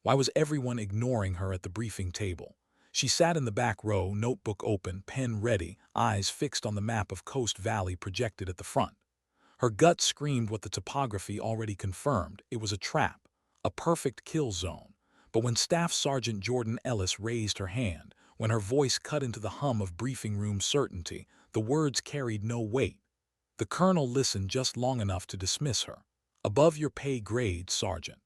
Why was everyone ignoring her at the briefing table? She sat in the back row, notebook open, pen ready, eyes fixed on the map of Coast Valley projected at the front. Her gut screamed what the topography already confirmed. It was a trap, a perfect kill zone. But when Staff Sergeant Jordan Ellis raised her hand, when her voice cut into the hum of briefing room certainty, the words carried no weight. The colonel listened just long enough to dismiss her. "Above your pay grade, Sergeant."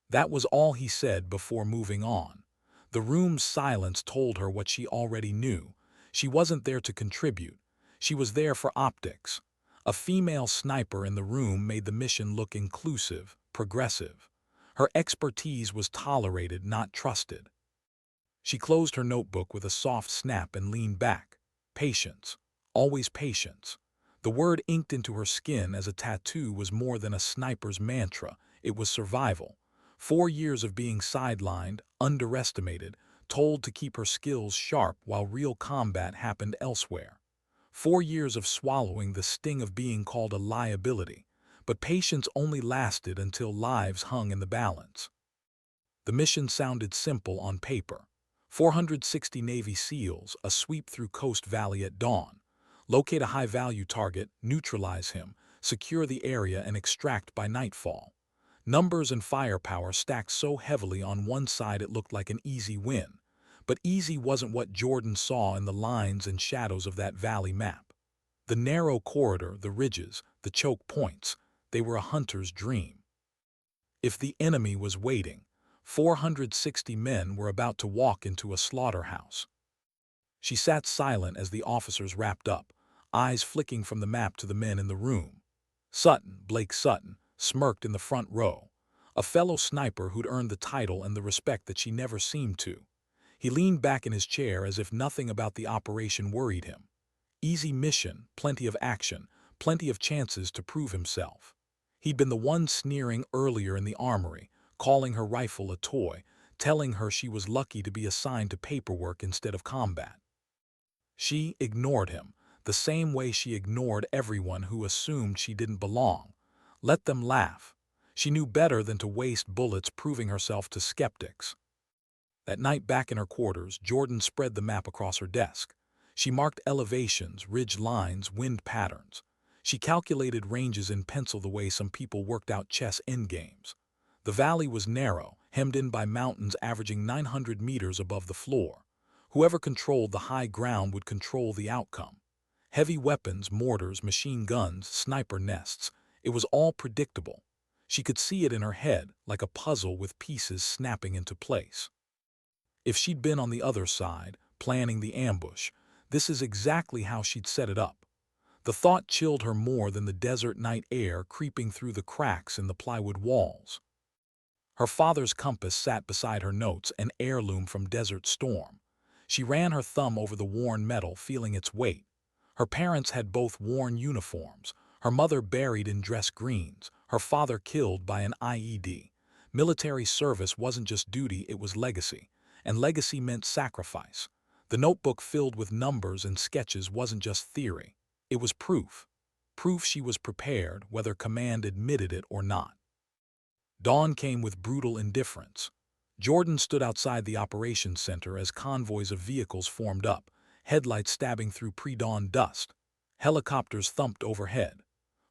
That was all he said before moving on. The room's silence told her what she already knew. She wasn't there to contribute. She was there for optics. A female sniper in the room made the mission look inclusive, progressive. Her expertise was tolerated, not trusted. She closed her notebook with a soft snap and leaned back. Patience. Always patience. The word inked into her skin as a tattoo was more than a sniper's mantra. It was survival. 4 years of being sidelined, underestimated, told to keep her skills sharp while real combat happened elsewhere. 4 years of swallowing the sting of being called a liability. But patience only lasted until lives hung in the balance. The mission sounded simple on paper. 460 Navy SEALs, a sweep through Coast Valley at dawn. Locate a high-value target, neutralize him, secure the area, and extract by nightfall. Numbers and firepower stacked so heavily on one side it looked like an easy win. But easy wasn't what Jordan saw in the lines and shadows of that valley map. The narrow corridor, the ridges, the choke points, they were a hunter's dream. If the enemy was waiting, 460 men were about to walk into a slaughterhouse. She sat silent as the officers wrapped up, eyes flicking from the map to the men in the room. Blake Sutton, smirked in the front row, a fellow sniper who'd earned the title and the respect that she never seemed to. He leaned back in his chair as if nothing about the operation worried him. Easy mission, plenty of action, plenty of chances to prove himself. He'd been the one sneering earlier in the armory, calling her rifle a toy, telling her she was lucky to be assigned to paperwork instead of combat. She ignored him, the same way she ignored everyone who assumed she didn't belong. Let them laugh. She knew better than to waste bullets proving herself to skeptics. That night back in her quarters, Jordan spread the map across her desk. She marked elevations, ridge lines, wind patterns. She calculated ranges in pencil the way some people worked out chess endgames. The valley was narrow, hemmed in by mountains averaging 900 meters above the floor. Whoever controlled the high ground would control the outcome. Heavy weapons, mortars, machine guns, sniper nests. It was all predictable. She could see it in her head, like a puzzle with pieces snapping into place. If she'd been on the other side, planning the ambush, this is exactly how she'd set it up. The thought chilled her more than the desert night air creeping through the cracks in the plywood walls. Her father's compass sat beside her notes, an heirloom from Desert Storm. She ran her thumb over the worn metal, feeling its weight. Her parents had both worn uniforms, her mother buried in dress greens, her father killed by an IED. Military service wasn't just duty, it was legacy, and legacy meant sacrifice. The notebook filled with numbers and sketches wasn't just theory, it was proof. Proof she was prepared, whether command admitted it or not. Dawn came with brutal indifference. Jordan stood outside the operations center as convoys of vehicles formed up, headlights stabbing through pre-dawn dust. Helicopters thumped overhead.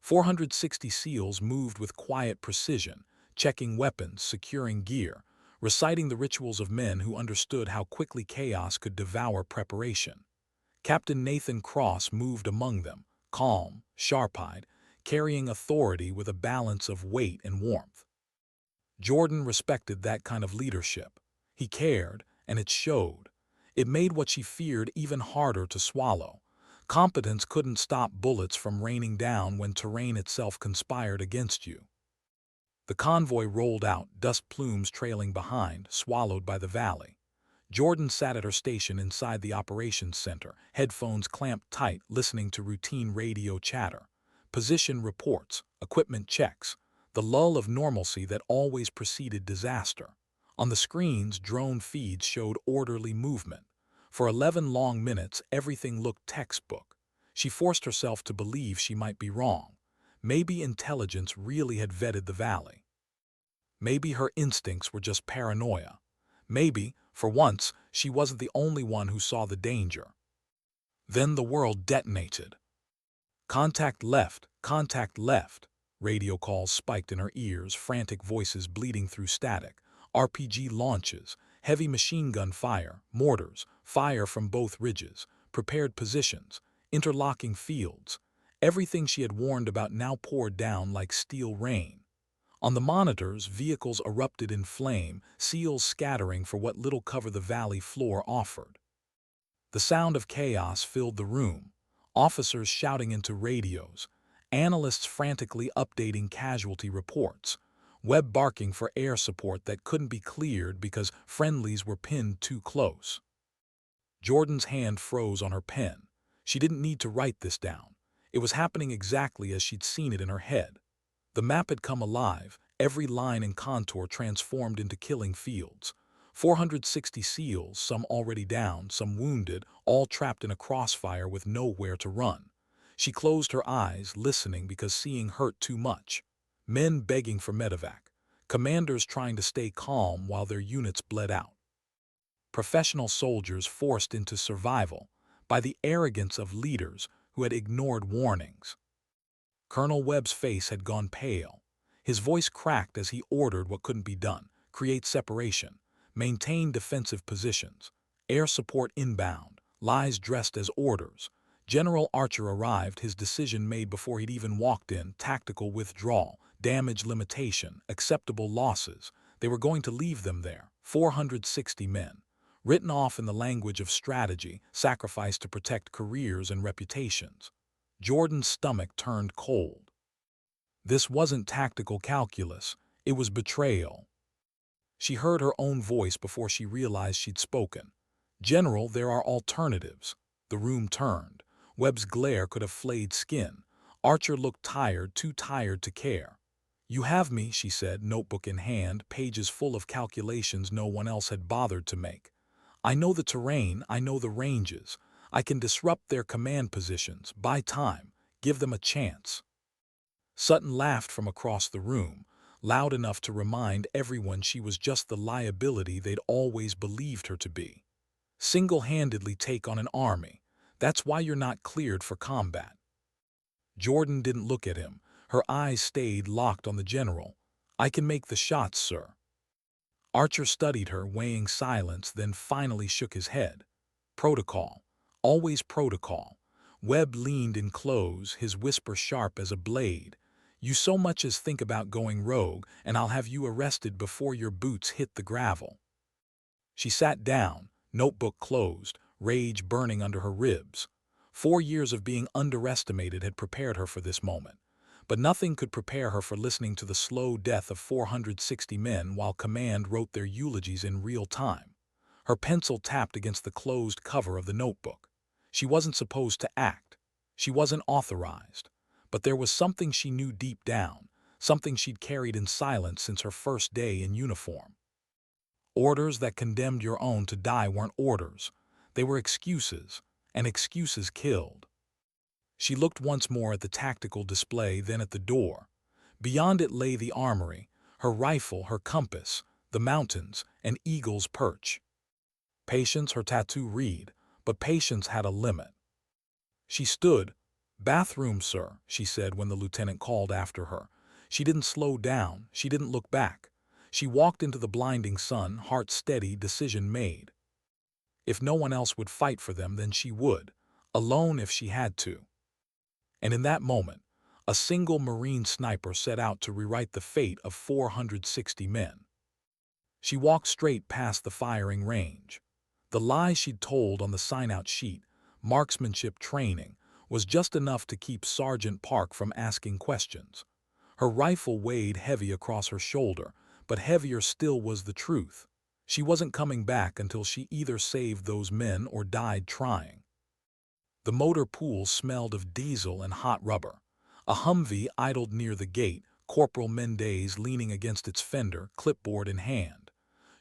460 SEALs moved with quiet precision, checking weapons, securing gear, reciting the rituals of men who understood how quickly chaos could devour preparation. Captain Nathan Cross moved among them, calm, sharp-eyed, carrying authority with a balance of weight and warmth. Jordan respected that kind of leadership. He cared, and it showed. It made what she feared even harder to swallow. Competence couldn't stop bullets from raining down when terrain itself conspired against you. The convoy rolled out, dust plumes trailing behind, swallowed by the valley. Jordan sat at her station inside the operations center, headphones clamped tight, listening to routine radio chatter. Position reports, equipment checks, the lull of normalcy that always preceded disaster. On the screens, drone feeds showed orderly movement. For 11 long minutes, everything looked textbook. She forced herself to believe she might be wrong. Maybe intelligence really had vetted the valley. Maybe her instincts were just paranoia. Maybe, for once, she wasn't the only one who saw the danger. Then the world detonated. Contact left, contact left. Radio calls spiked in her ears, frantic voices bleeding through static. RPG launches, heavy machine gun fire, mortars, fire from both ridges, prepared positions, interlocking fields. Everything she had warned about now poured down like steel rain. On the monitors, vehicles erupted in flame, seals scattering for what little cover the valley floor offered. The sound of chaos filled the room, officers shouting into radios, analysts frantically updating casualty reports, Webb barking for air support that couldn't be cleared because friendlies were pinned too close. Jordan's hand froze on her pen. She didn't need to write this down. It was happening exactly as she'd seen it in her head. The map had come alive, every line and contour transformed into killing fields. 460 SEALs, some already down, some wounded, all trapped in a crossfire with nowhere to run. She closed her eyes, listening because seeing hurt too much. Men begging for medevac. Commanders trying to stay calm while their units bled out. Professional soldiers forced into survival by the arrogance of leaders who had ignored warnings. Colonel Webb's face had gone pale. His voice cracked as he ordered what couldn't be done: create separation, maintain defensive positions, air support inbound, lies dressed as orders. General Archer arrived, his decision made before he'd even walked in: tactical withdrawal, damage limitation, acceptable losses. They were going to leave them there, 460 men, written off in the language of strategy, sacrificed to protect careers and reputations. Jordan's stomach turned cold. This wasn't tactical calculus, it was betrayal. She heard her own voice before she realized she'd spoken. "General, there are alternatives." The room turned. Webb's glare could have flayed skin. Archer looked tired, too tired to care. "You have me," she said, notebook in hand, pages full of calculations no one else had bothered to make. "I know the terrain, I know the ranges. I can disrupt their command positions, buy time, give them a chance." Sutton laughed from across the room, loud enough to remind everyone she was just the liability they'd always believed her to be. Single-handedly take on an army. That's why you're not cleared for combat. Jordan didn't look at him. Her eyes stayed locked on the general. "I can make the shots, sir." Archer studied her, weighing silence, then finally shook his head. "Protocol. Always protocol." Webb leaned in close, his whisper sharp as a blade. "You so much as think about going rogue, and I'll have you arrested before your boots hit the gravel." She sat down, notebook closed, rage burning under her ribs. 4 years of being underestimated had prepared her for this moment. But nothing could prepare her for listening to the slow death of 460 men while command wrote their eulogies in real time. Her pencil tapped against the closed cover of the notebook. She wasn't supposed to act. She wasn't authorized. But there was something she knew deep down, something she'd carried in silence since her first day in uniform. Orders that condemned your own to die weren't orders. They were excuses, and excuses killed. She looked once more at the tactical display, then at the door. Beyond it lay the armory, her rifle, her compass, the mountains, and eagle's perch. Patience, her tattoo read, but patience had a limit. She stood. "Bathroom, sir," she said when the lieutenant called after her. She didn't slow down, she didn't look back. She walked into the blinding sun, heart steady, decision made. If no one else would fight for them, then she would, alone if she had to. And in that moment, a single Marine sniper set out to rewrite the fate of 460 men. She walked straight past the firing range. The lie she'd told on the sign-out sheet, marksmanship training, was just enough to keep Sergeant Park from asking questions. Her rifle weighed heavy across her shoulder, but heavier still was the truth. She wasn't coming back until she either saved those men or died trying. The motor pool smelled of diesel and hot rubber. A Humvee idled near the gate, Corporal Mendez leaning against its fender, clipboard in hand.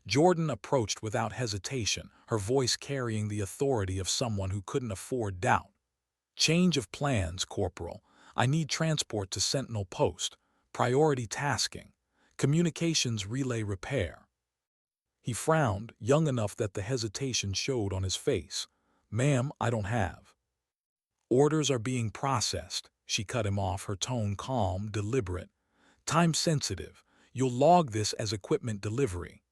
Jordan approached without hesitation, her voice carrying the authority of someone who couldn't afford doubt. "Change of plans, Corporal. I need transport to Sentinel Post. Priority tasking. Communications relay repair. He frowned, young enough that the hesitation showed on his face. Ma'am, I don't have. Orders are being processed. She cut him off, her tone calm, deliberate. Time sensitive. You'll log this as equipment delivery.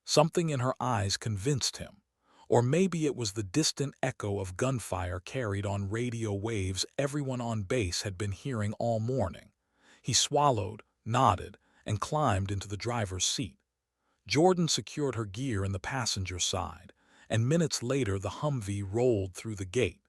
Something in her eyes convinced him. Or maybe it was the distant echo of gunfire carried on radio waves everyone on base had been hearing all morning. He swallowed, nodded, and climbed into the driver's seat. Jordan secured her gear in the passenger side, and minutes later the Humvee rolled through the gate.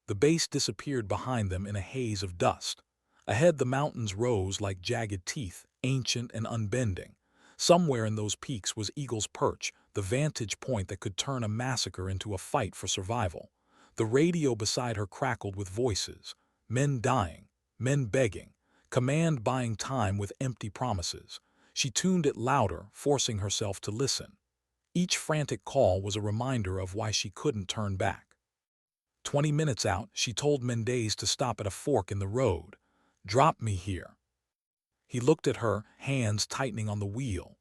The base disappeared behind them in a haze of dust. Ahead the mountains rose like jagged teeth, ancient and unbending. Somewhere in those peaks was Eagle's Perch, the vantage point that could turn a massacre into a fight for survival. The radio beside her crackled with voices. Men dying, men begging, command buying time with empty promises. She tuned it louder, forcing herself to listen. Each frantic call was a reminder of why she couldn't turn back. 20 minutes out, she told Mendez to stop at a fork in the road. Drop me here. He looked at her, hands tightening on the wheel.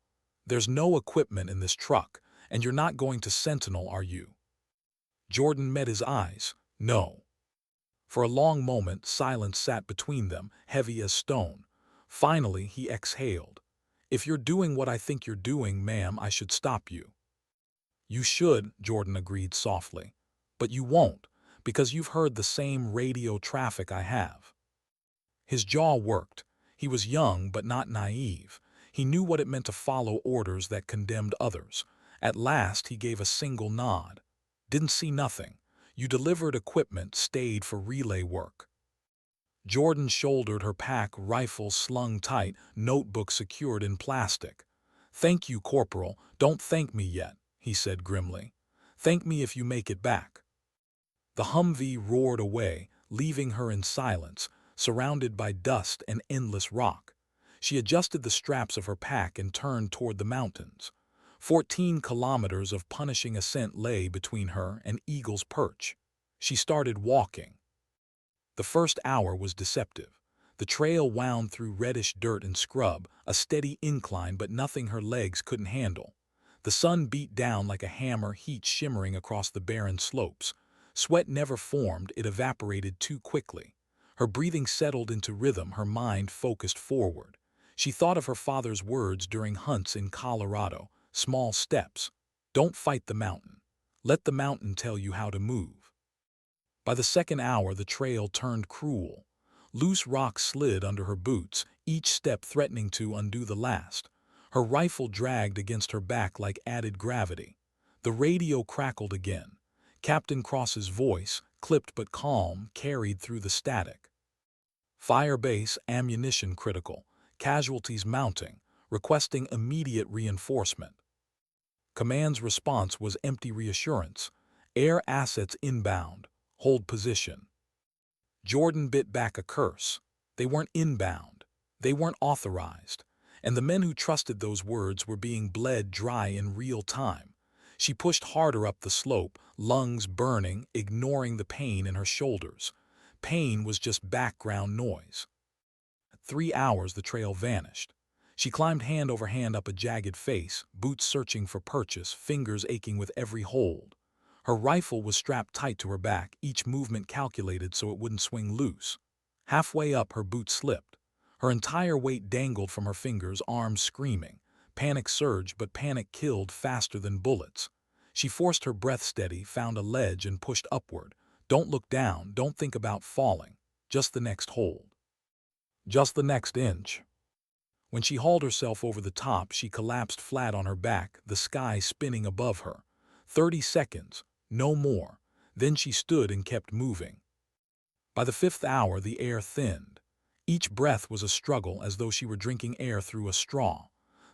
There's no equipment in this truck, and you're not going to Sentinel, are you? Jordan met his eyes. No. For a long moment, silence sat between them, heavy as stone. Finally, he exhaled. If you're doing what I think you're doing, ma'am, I should stop you. You should, Jordan agreed softly. But you won't, because you've heard the same radio traffic I have. His jaw worked. He was young but not naive. He knew what it meant to follow orders that condemned others. At last he gave a single nod. Didn't see nothing. You delivered equipment, stayed for relay work. Jordan shouldered her pack, rifle slung tight, notebook secured in plastic. Thank you, Corporal. Don't thank me yet, he said grimly. Thank me if you make it back. The Humvee roared away, leaving her in silence, surrounded by dust and endless rock. She adjusted the straps of her pack and turned toward the mountains. 14 kilometers of punishing ascent lay between her and Eagle's Perch. She started walking. The first hour was deceptive. The trail wound through reddish dirt and scrub, a steady incline but nothing her legs couldn't handle. The sun beat down like a hammer, heat shimmering across the barren slopes. Sweat never formed, it evaporated too quickly. Her breathing settled into rhythm, her mind focused forward. She thought of her father's words during hunts in Colorado. Small steps. Don't fight the mountain. Let the mountain tell you how to move. By the second hour, the trail turned cruel. Loose rocks slid under her boots, each step threatening to undo the last. Her rifle dragged against her back like added gravity. The radio crackled again. Captain Cross's voice, clipped but calm, carried through the static. Fire base, ammunition critical, casualties mounting, requesting immediate reinforcement. Command's response was empty reassurance. Air assets inbound. Hold position. Jordan bit back a curse. They weren't inbound. They weren't authorized. And the men who trusted those words were being bled dry in real time. She pushed harder up the slope, lungs burning, ignoring the pain in her shoulders. Pain was just background noise. At 3 hours, the trail vanished. She climbed hand over hand up a jagged face, boots searching for purchase, fingers aching with every hold. Her rifle was strapped tight to her back, each movement calculated so it wouldn't swing loose. Halfway up, her boot slipped. Her entire weight dangled from her fingers, arms screaming. Panic surged, but panic killed faster than bullets. She forced her breath steady, found a ledge, and pushed upward. Don't look down, don't think about falling. Just the next hold. Just the next inch. When she hauled herself over the top, she collapsed flat on her back, the sky spinning above her. 30 seconds, no more. Then she stood and kept moving. By the 5th hour, the air thinned. Each breath was a struggle, as though she were drinking air through a straw.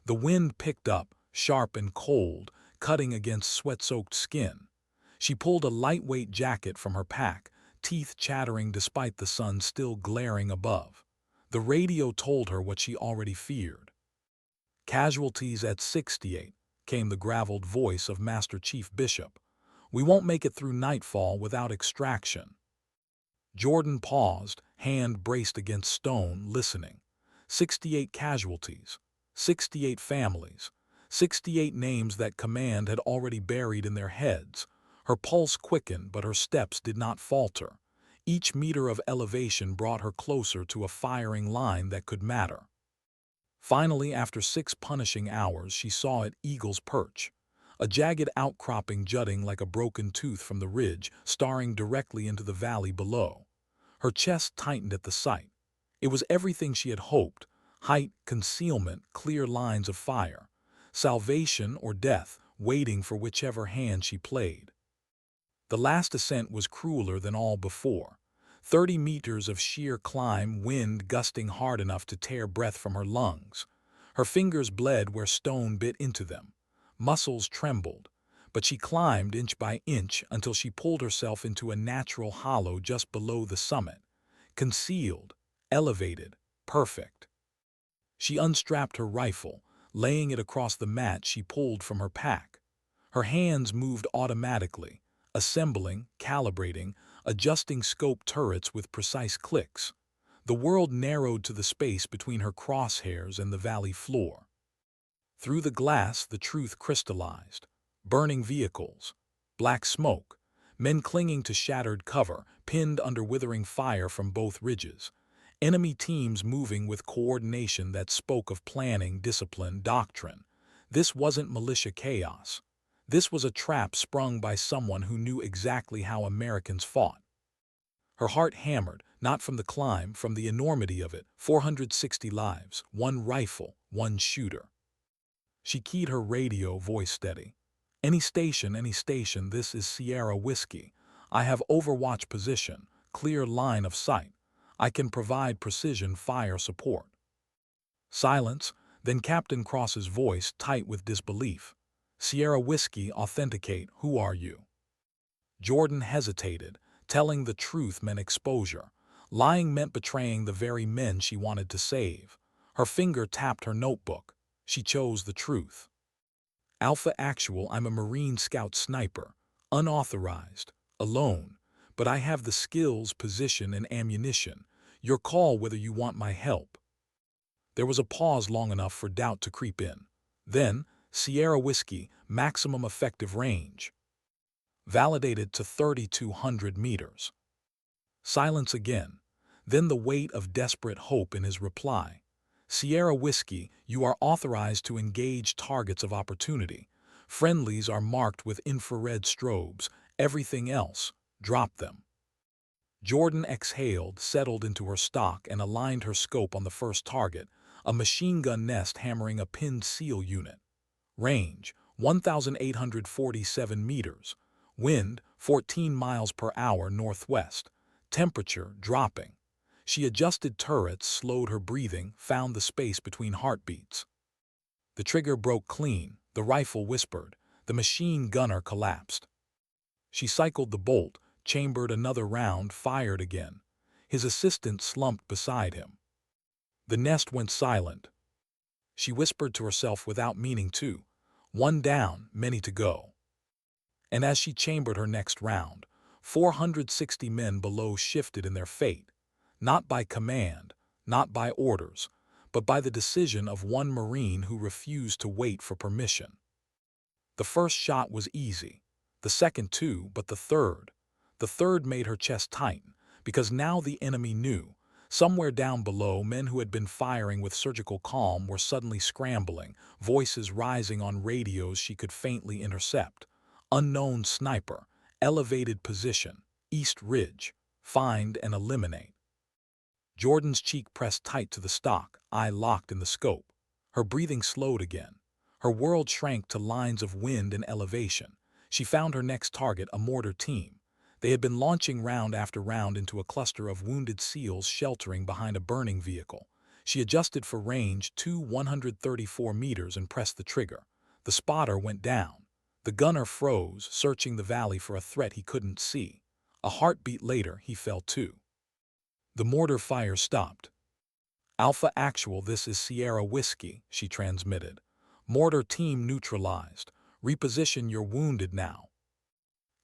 The wind picked up, sharp and cold, cutting against sweat-soaked skin. She pulled a lightweight jacket from her pack, teeth chattering despite the sun still glaring above. The radio told her what she already feared. Casualties at 68, came the graveled voice of Master Chief Bishop. We won't make it through nightfall without extraction. Jordan paused, hand braced against stone, listening. 68 casualties. 68 families, 68 names that command had already buried in their heads. Her pulse quickened, but her steps did not falter. Each meter of elevation brought her closer to a firing line that could matter. Finally, after 6 punishing hours, she saw it, Eagle's Perch, a jagged outcropping jutting like a broken tooth from the ridge, staring directly into the valley below. Her chest tightened at the sight. It was everything she had hoped: height, concealment, clear lines of fire, salvation or death, waiting for whichever hand she played. The last ascent was crueler than all before. 30 meters of sheer climb, wind gusting hard enough to tear breath from her lungs. Her fingers bled where stone bit into them. Muscles trembled. But she climbed inch by inch until she pulled herself into a natural hollow just below the summit. Concealed, elevated, perfect. She unstrapped her rifle, laying it across the mat she pulled from her pack. Her hands moved automatically, assembling, calibrating, adjusting scope turrets with precise clicks. The world narrowed to the space between her crosshairs and the valley floor. Through the glass, the truth crystallized. Burning vehicles, black smoke, men clinging to shattered cover, pinned under withering fire from both ridges. Enemy teams moving with coordination that spoke of planning, discipline, doctrine. This wasn't militia chaos. This was a trap sprung by someone who knew exactly how Americans fought. Her heart hammered, not from the climb, from the enormity of it. 460 lives, one rifle, one shooter. She keyed her radio, voice steady. Any station, this is Sierra Whiskey. I have overwatch position, clear line of sight. I can provide precision fire support. Silence, then Captain Cross's voice, tight with disbelief. Sierra Whiskey, authenticate, who are you? Jordan hesitated. Telling the truth meant exposure. Lying meant betraying the very men she wanted to save. Her finger tapped her notebook. She chose the truth. Alpha Actual, I'm a Marine Scout sniper. Unauthorized. Alone. But I have the skills, position, and ammunition. Your call whether you want my help. There was a pause long enough for doubt to creep in. Then, Sierra Whiskey, maximum effective range. Validated to 3,200 meters. Silence again. Then the weight of desperate hope in his reply. Sierra Whiskey, you are authorized to engage targets of opportunity. Friendlies are marked with infrared strobes. Everything else, drop them. Jordan exhaled, settled into her stock, and aligned her scope on the first target, a machine gun nest hammering a pinned SEAL unit. Range, 1,847 meters. Wind, 14 miles per hour northwest. Temperature, dropping. She adjusted turrets, slowed her breathing, found the space between heartbeats. The trigger broke clean, the rifle whispered, the machine gunner collapsed. She cycled the bolt, chambered another round, fired again. His assistant slumped beside him. The nest went silent. She whispered to herself without meaning to. One down, many to go. And as she chambered her next round, 460 men below shifted in their fate. Not by command, not by orders, but by the decision of one Marine who refused to wait for permission. The first shot was easy, the second too, but the third made her chest tighten, because now the enemy knew. Somewhere down below, men who had been firing with surgical calm were suddenly scrambling, voices rising on radios she could faintly intercept. Unknown sniper, elevated position, East Ridge, find and eliminate. Jordan's cheek pressed tight to the stock, eye locked in the scope. Her breathing slowed again. Her world shrank to lines of wind and elevation. She found her next target, a mortar team. They had been launching round after round into a cluster of wounded SEALs sheltering behind a burning vehicle. She adjusted for range, 134 meters, and pressed the trigger. The spotter went down. The gunner froze, searching the valley for a threat he couldn't see. A heartbeat later, he fell too. The mortar fire stopped. Alpha Actual, this is Sierra Whiskey, she transmitted. Mortar team neutralized. Reposition your wounded now.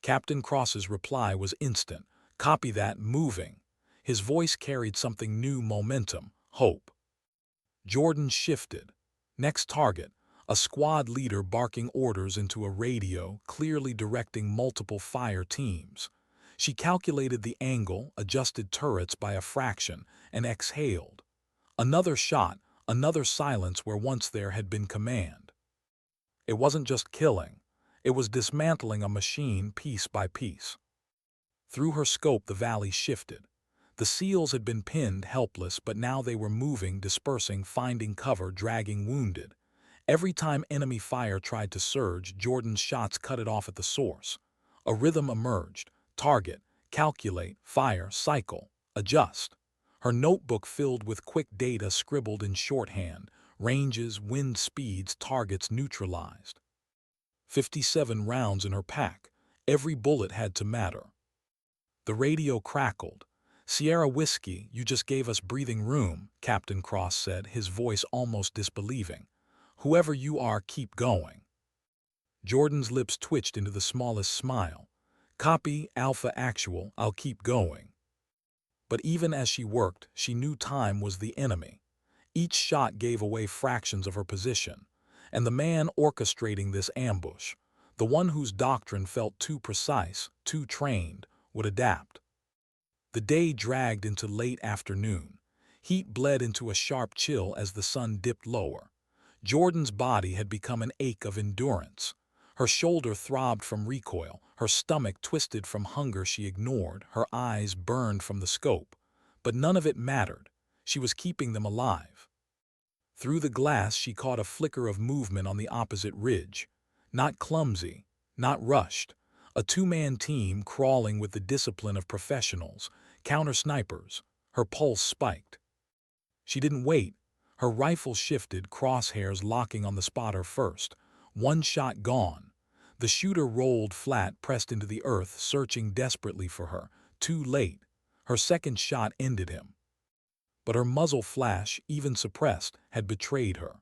Captain Cross's reply was instant. Copy that, moving. His voice carried something new, momentum, hope. Jordan shifted. Next target, a squad leader barking orders into a radio, clearly directing multiple fire teams. She calculated the angle, adjusted turrets by a fraction, and exhaled. Another shot, another silence where once there had been command. It wasn't just killing. It was dismantling a machine piece by piece. Through her scope the valley shifted. The SEALs had been pinned, helpless, but now they were moving, dispersing, finding cover, dragging wounded. Every time enemy fire tried to surge, Jordan's shots cut it off at the source. A rhythm emerged. Target, calculate, fire, cycle, adjust. Her notebook filled with quick data scribbled in shorthand, ranges, wind speeds, targets neutralized. 57 rounds in her pack. Every bullet had to matter. The radio crackled. "Sierra Whiskey, you just gave us breathing room," Captain Cross said, his voice almost disbelieving. "Whoever you are, keep going." Jordan's lips twitched into the smallest smile. "Copy, Alpha Actual, I'll keep going." But even as she worked, she knew time was the enemy. Each shot gave away fractions of her position. And the man orchestrating this ambush, the one whose doctrine felt too precise, too trained, would adapt. The day dragged into late afternoon. Heat bled into a sharp chill as the sun dipped lower. Jordan's body had become an ache of endurance. Her shoulder throbbed from recoil, her stomach twisted from hunger she ignored, her eyes burned from the scope. But none of it mattered. She was keeping them alive. Through the glass she caught a flicker of movement on the opposite ridge. Not clumsy, not rushed. A two-man team crawling with the discipline of professionals, counter-snipers. Her pulse spiked. She didn't wait. Her rifle shifted, crosshairs locking on the spotter first. One shot gone. The shooter rolled flat, pressed into the earth, searching desperately for her. Too late. Her second shot ended him. But her muzzle flash, even suppressed, had betrayed her.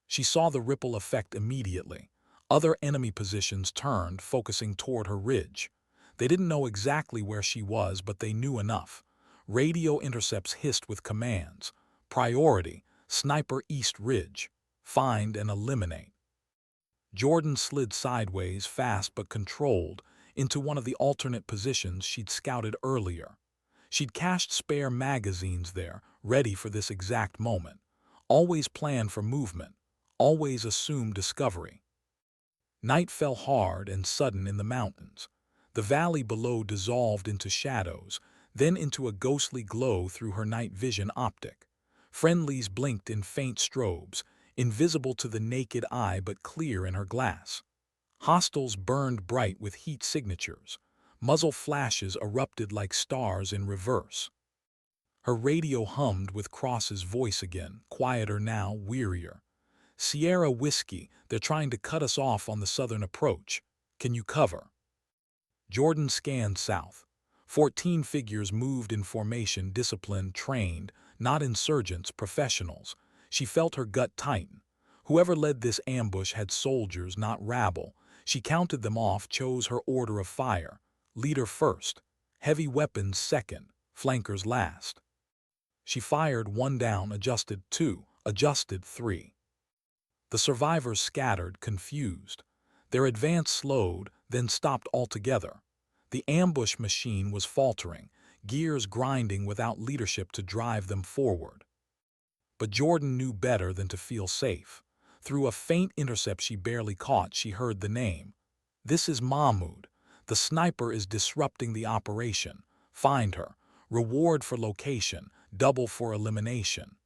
She saw the ripple effect immediately. Other enemy positions turned, focusing toward her ridge. They didn't know exactly where she was, but they knew enough. Radio intercepts hissed with commands. Priority, Sniper East Ridge. Find and eliminate. Jordan slid sideways, fast but controlled, into one of the alternate positions she'd scouted earlier. She'd cached spare magazines there, ready for this exact moment. Always planned for movement. Always assumed discovery. Night fell hard and sudden in the mountains. The valley below dissolved into shadows, then into a ghostly glow through her night vision optic. Friendlies blinked in faint strobes, invisible to the naked eye but clear in her glass. Hostiles burned bright with heat signatures. Muzzle flashes erupted like stars in reverse. Her radio hummed with Cross's voice again, quieter now, wearier. "Sierra Whiskey, they're trying to cut us off on the southern approach. Can you cover?" Jordan scanned south. 14 figures moved in formation, disciplined, trained, not insurgents, professionals. She felt her gut tighten. Whoever led this ambush had soldiers, not rabble. She counted them off, chose her order of fire. Leader first, heavy weapons second, flankers last. She fired one down, adjusted two, adjusted three. The survivors scattered, confused. Their advance slowed, then stopped altogether. The ambush machine was faltering, gears grinding without leadership to drive them forward. But Jordan knew better than to feel safe. Through a faint intercept she barely caught, she heard the name. "This is Mahmood. The sniper is disrupting the operation. Find her. Reward for location, double for elimination."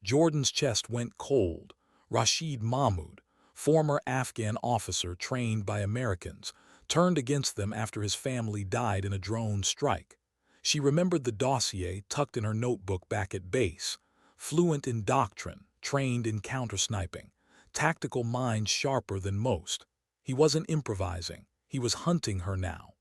Jordan's chest went cold. Rashid Mahmood, former Afghan officer trained by Americans, turned against them after his family died in a drone strike. She remembered the dossier tucked in her notebook back at base. Fluent in doctrine, trained in counter-sniping, tactical mind sharper than most. He wasn't improvising. He was hunting her now.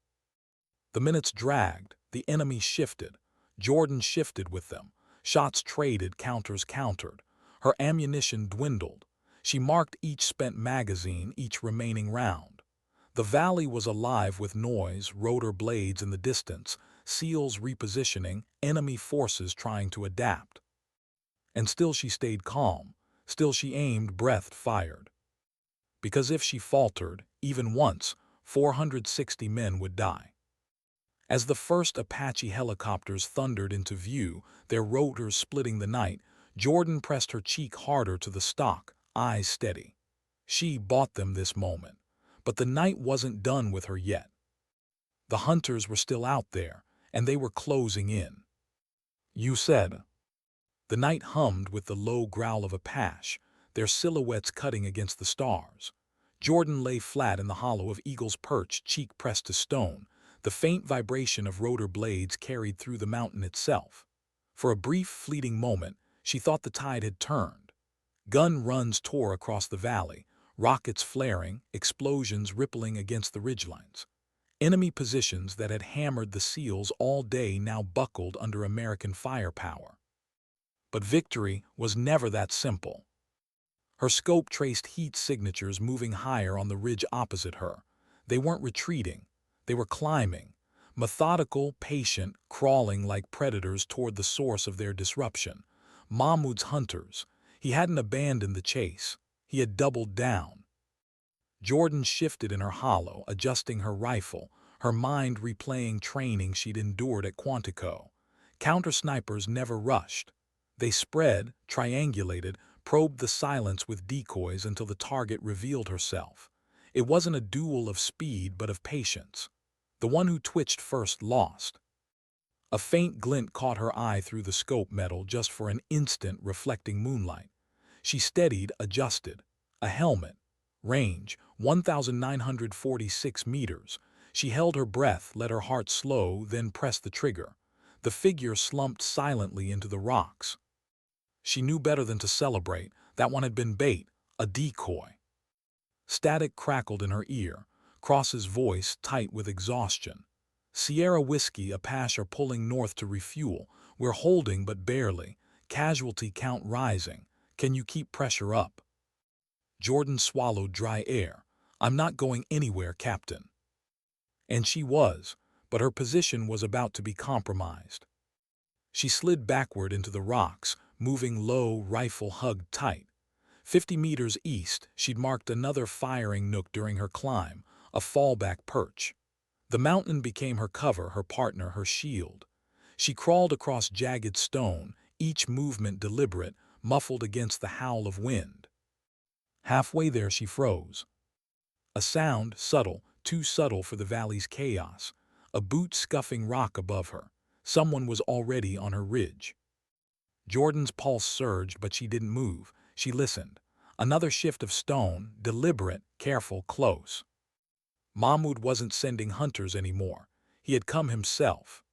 The minutes dragged. The enemy shifted. Jordan shifted with them. Shots traded, counters countered. Her ammunition dwindled. She marked each spent magazine, each remaining round. The valley was alive with noise, rotor blades in the distance, SEALs repositioning, enemy forces trying to adapt. And still she stayed calm, Still she aimed, breath fired. Because if she faltered, even once, 460 men would die. As the first Apache helicopters thundered into view, their rotors splitting the night, Jordan pressed her cheek harder to the stock, eyes steady. She bought them this moment. But the night wasn't done with her yet. The hunters were still out there, and they were closing in. "You said." The night hummed with the low growl of Apache, their silhouettes cutting against the stars. Jordan lay flat in the hollow of Eagle's Perch, cheek pressed to stone. The faint vibration of rotor blades carried through the mountain itself. For a brief, fleeting moment, she thought the tide had turned. Gun runs tore across the valley, rockets flaring, explosions rippling against the ridgelines. Enemy positions that had hammered the SEALs all day now buckled under American firepower. But victory was never that simple. Her scope traced heat signatures moving higher on the ridge opposite her. They weren't retreating. They were climbing. Methodical, patient, crawling like predators toward the source of their disruption. Mahmood's hunters. He hadn't abandoned the chase. He had doubled down. Jordan shifted in her hollow, adjusting her rifle, her mind replaying training she'd endured at Quantico. Counter-snipers never rushed. They spread, triangulated, probed the silence with decoys until the target revealed herself. It wasn't a duel of speed but of patience. The one who twitched first lost. A faint glint caught her eye through the scope metal just for an instant, reflecting moonlight. She steadied, adjusted. A helmet. Range, 1,946 meters. She held her breath, let her heart slow, then pressed the trigger. The figure slumped silently into the rocks. She knew better than to celebrate. That one had been bait, a decoy. Static crackled in her ear, Cross's voice tight with exhaustion. "Sierra Whiskey, Apache are pulling north to refuel. We're holding but barely. Casualty count rising. Can you keep pressure up?" Jordan swallowed dry air. "I'm not going anywhere, Captain." And she was, but her position was about to be compromised. She slid backward into the rocks, moving low, rifle hugged tight. 50 meters east, she'd marked another firing nook during her climb, a fallback perch. The mountain became her cover, her partner, her shield. She crawled across jagged stone, each movement deliberate, muffled against the howl of wind. Halfway there she froze. A sound, subtle, too subtle for the valley's chaos. A boot scuffing rock above her. Someone was already on her ridge. Jordan's pulse surged, but she didn't move. She listened. Another shift of stone, deliberate, careful, close. Mahmood wasn't sending hunters anymore. He had come himself.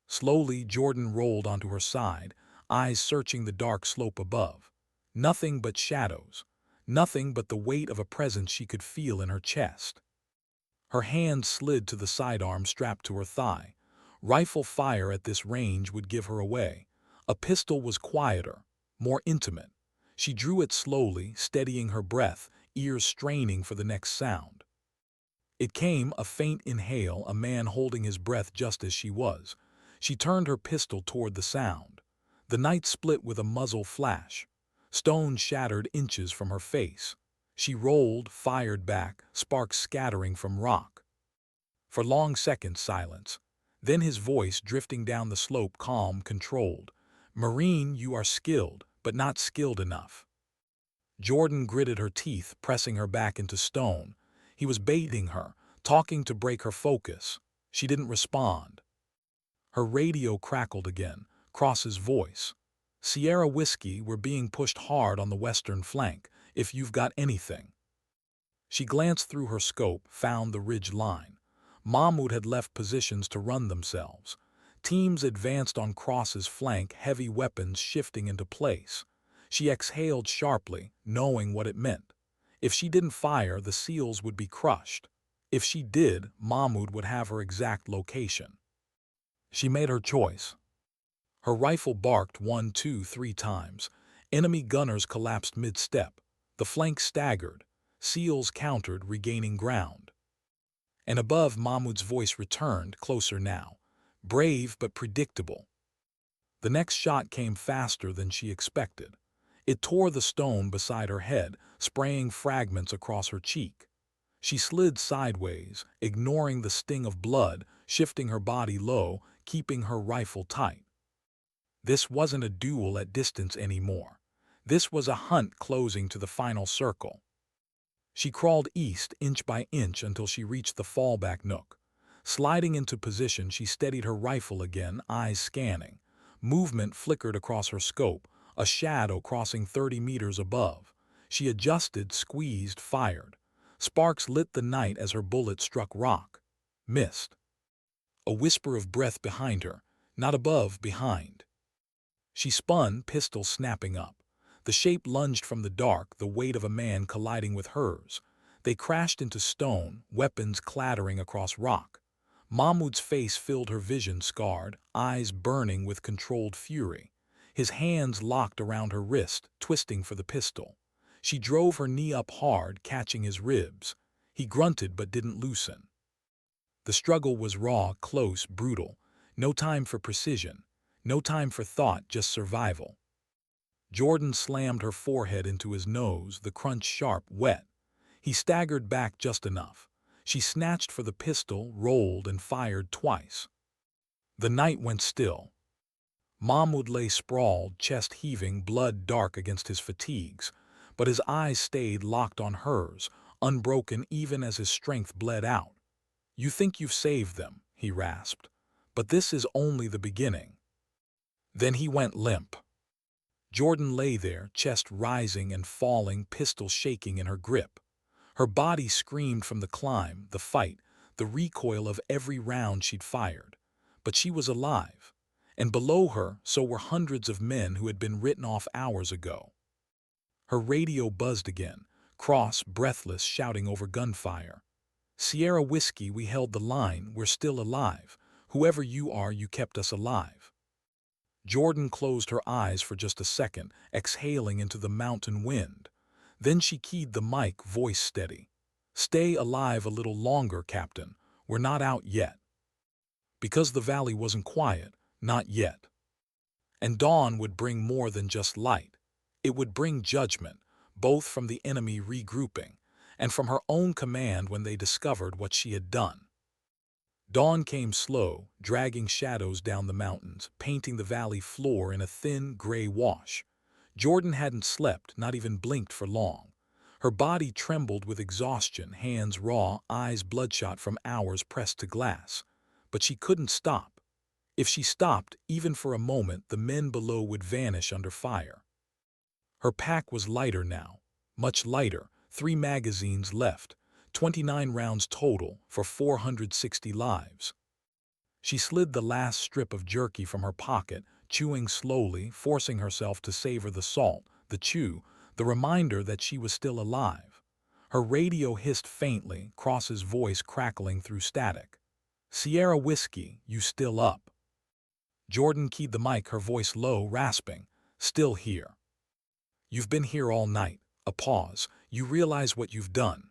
Slowly, Jordan rolled onto her side, eyes searching the dark slope above. Nothing but shadows. Nothing but the weight of a presence she could feel in her chest. Her hand slid to the sidearm strapped to her thigh. Rifle fire at this range would give her away. A pistol was quieter, more intimate. She drew it slowly, steadying her breath, ears straining for the next sound. It came, a faint inhale, a man holding his breath just as she was. She turned her pistol toward the sound. The night split with a muzzle flash. Stone shattered inches from her face. She rolled, fired back, sparks scattering from rock. For long seconds, silence. Then his voice drifting down the slope, calm, controlled. "Marine, you are skilled, but not skilled enough." Jordan gritted her teeth, pressing her back into stone. He was baiting her, talking to break her focus. She didn't respond. Her radio crackled again, Cross's voice. "Sierra Whiskey, we're being pushed hard on the western flank, if you've got anything." She glanced through her scope, found the ridge line. Mahmood had left positions to run themselves. Teams advanced on Cross's flank, heavy weapons shifting into place. She exhaled sharply, knowing what it meant. If she didn't fire, the SEALs would be crushed. If she did, Mahmood would have her exact location. She made her choice. Her rifle barked 1, 2, 3 times. Enemy gunners collapsed mid-step. The flank staggered. SEALs countered, regaining ground. And above, Mahmood's voice returned, closer now. Brave but predictable. The next shot came faster than she expected. It tore the stone beside her head, spraying fragments across her cheek. She slid sideways, ignoring the sting of blood, shifting her body low, keeping her rifle tight. This wasn't a duel at distance anymore. This was a hunt closing to the final circle. She crawled east inch by inch until she reached the fallback nook. Sliding into position, she steadied her rifle again, eyes scanning. Movement flickered across her scope, a shadow crossing 30 meters above. She adjusted, squeezed, fired. Sparks lit the night as her bullet struck rock. Missed. A whisper of breath behind her, not above, behind. She spun, pistol snapping up. The shape lunged from the dark, the weight of a man colliding with hers. They crashed into stone, weapons clattering across rock. Mahmood's face filled her vision, scarred, eyes burning with controlled fury. His hands locked around her wrist, twisting for the pistol. She drove her knee up hard, catching his ribs. He grunted but didn't loosen. The struggle was raw, close, brutal. No time for precision. No time for thought, just survival. Jordan slammed her forehead into his nose, the crunch sharp, wet. He staggered back just enough. She snatched for the pistol, rolled, and fired twice. The night went still. Mahmood lay sprawled, chest heaving, blood dark against his fatigues, but his eyes stayed locked on hers, unbroken even as his strength bled out. "You think you've saved them," he rasped, "but this is only the beginning." Then he went limp. Jordan lay there, chest rising and falling, pistol shaking in her grip. Her body screamed from the climb, the fight, the recoil of every round she'd fired. But she was alive. And below her, so were hundreds of men who had been written off hours ago. Her radio buzzed again, cross, breathless, shouting over gunfire. "Sierra Whiskey, we held the line, we're still alive. Whoever you are, you kept us alive." Jordan closed her eyes for just a second, exhaling into the mountain wind. Then she keyed the mic, voice steady. "Stay alive a little longer, Captain. We're not out yet." Because the valley wasn't quiet, not yet. And dawn would bring more than just light. It would bring judgment, both from the enemy regrouping, and from her own command when they discovered what she had done. Dawn came slow, dragging shadows down the mountains, painting the valley floor in a thin, gray wash. Jordan hadn't slept, not even blinked for long. Her body trembled with exhaustion, hands raw, eyes bloodshot from hours pressed to glass. But she couldn't stop. If she stopped, even for a moment, the men below would vanish under fire. Her pack was lighter now, much lighter, 3 magazines left, 29 rounds total for 460 lives. She slid the last strip of jerky from her pocket, chewing slowly, forcing herself to savor the salt, the chew, the reminder that she was still alive. Her radio hissed faintly, Cross's voice crackling through static. "Sierra Whiskey, you still up?" Jordan keyed the mic, her voice low, rasping. "Still here." "You've been here all night." A pause. "You realize what you've done?"